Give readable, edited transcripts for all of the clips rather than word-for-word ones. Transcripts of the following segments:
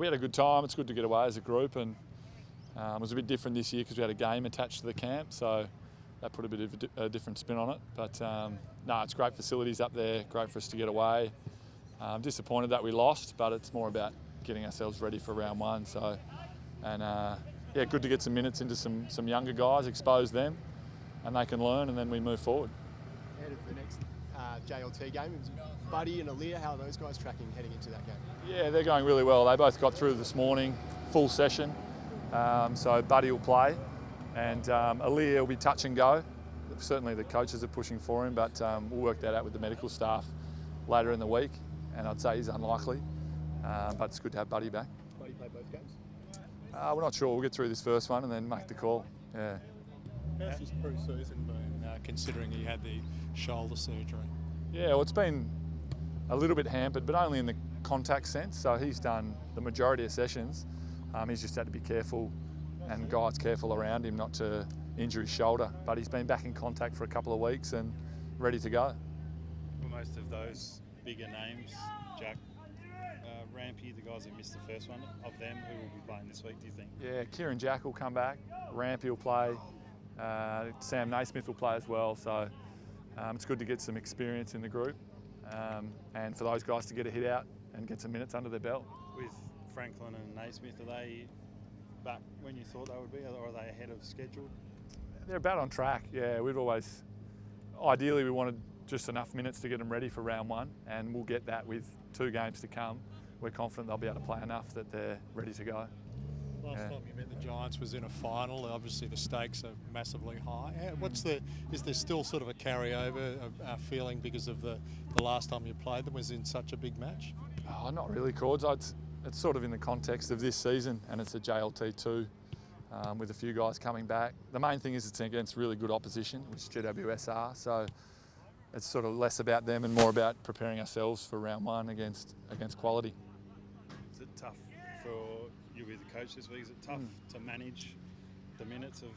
We had a good time. It's good to get away as a group, and it was a bit different this year because we had a game attached to the camp, so that put a bit of a different spin on it. But no, it's great facilities up there, great for us to get away. I'm disappointed that we lost, but it's more about getting ourselves ready for round one. So, and yeah, good to get some minutes into some younger guys, expose them, and they can learn, and then we move forward. Ahead of the next JLT game, it was Buddy and Aaliyah. How are those guys tracking heading into that game? Yeah, they're going really well. They both got through this morning, full session. So Buddy will play, and Aaliyah will be touch and go. Certainly the coaches are pushing for him, but we'll work that out with the medical staff later in the week. And I'd say he's unlikely, but it's good to have Buddy back. Buddy played both games? We're not sure. We'll get through this first one and then make the call. Yeah. How's this pre-season been, considering he had the shoulder surgery? Yeah, well, it's been a little bit hampered, but only in the contact sense. So he's done the majority of sessions. He's just had to be careful, and guys careful around him not to injure his shoulder. But he's been back in contact for a couple of weeks and ready to go. Well, most of those bigger names, Jack, Rampy, the guys who missed the first one, of them, who will be playing this week, do you think? Yeah, Kieran Jack will come back, Rampy will play, Sam Naismith will play as well, so it's good to get some experience in the group, and for those guys to get a hit out and get some minutes under their belt. With Franklin and Naismith, are they back when you thought they would be, or are they ahead of schedule? They're about on track, yeah. Ideally we wanted just enough minutes to get them ready for round one, and we'll get that with 2 games to come. We're confident they'll be able to play enough that they're ready to go. Last time you met the Giants was in a final. Obviously the stakes are massively high. Is there still sort of a carryover feeling because of the last time you played them was in such a big match? Oh, not really, Cords. It's sort of in the context of this season, and it's a JLT2 with a few guys coming back. The main thing is it's against really good opposition, which is GWS are, so it's sort of less about them and more about preparing ourselves for round one against quality. Is it tough for you with the coach this week? Is it tough to manage the minutes of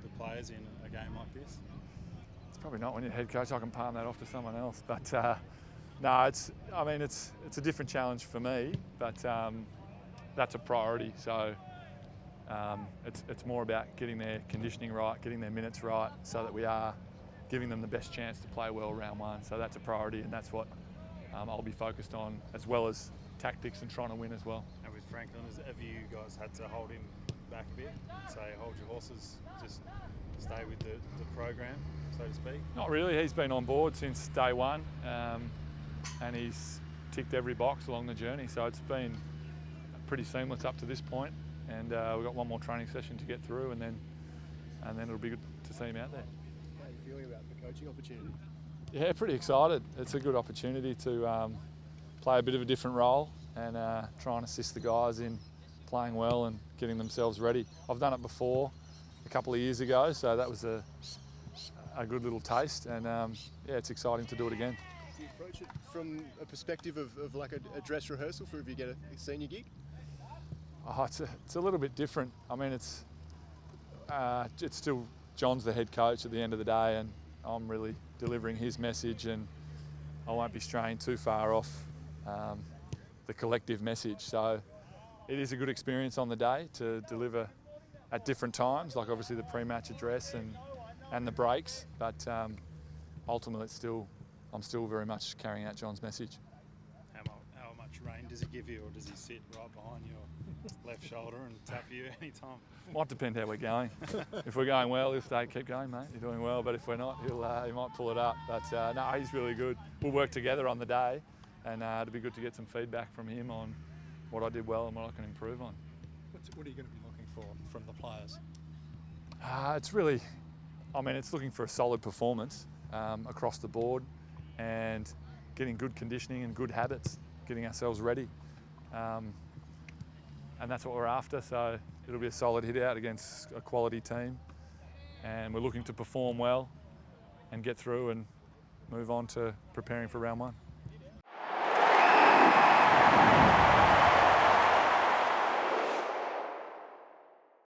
the players in a game like this? It's probably not when you're head coach. I can palm that off to someone else. But no, it's a different challenge for me, but that's a priority. So it's more about getting their conditioning right, getting their minutes right, so that we are giving them the best chance to play well round one. So that's a priority, and that's what I'll be focused on, as well as tactics and trying to win as well. And with Franklin, have you guys had to hold him back a bit? Say, hold your horses, just stay with the program, so to speak? Not really. He's been on board since day one, and he's ticked every box along the journey. So it's been pretty seamless up to this point, and we've got one more training session to get through, and then it'll be good to see him out there. How are you feeling about the coaching opportunity? Yeah, pretty excited. It's a good opportunity to play a bit of a different role and try and assist the guys in playing well and getting themselves ready. I've done it before a couple of years ago, so that was a good little taste, and yeah, it's exciting to do it again. Do you approach it from a perspective of like a dress rehearsal for if you get a senior gig? Oh, it's a little bit different. I mean, it's still John's the head coach at the end of the day, and I'm really delivering his message, and I won't be straying too far off the collective message. So it is a good experience on the day to deliver at different times, like obviously the pre-match address and the breaks, but ultimately I'm still very much carrying out John's message. How much rain does he give you, or does he sit right behind your left shoulder and tap you anytime? Might depend how we're going. If we're going well, he'll say, keep going, mate, you're doing well. But if we're not, he might pull it up. But no, he's really good. We'll work together on the day, and it'll be good to get some feedback from him on what I did well and what I can improve on. What are you going to be looking for from the players? It's looking for a solid performance across the board, and getting good conditioning and good habits, getting ourselves ready. And that's what we're after, so it'll be a solid hit out against a quality team, and we're looking to perform well and get through and move on to preparing for round one.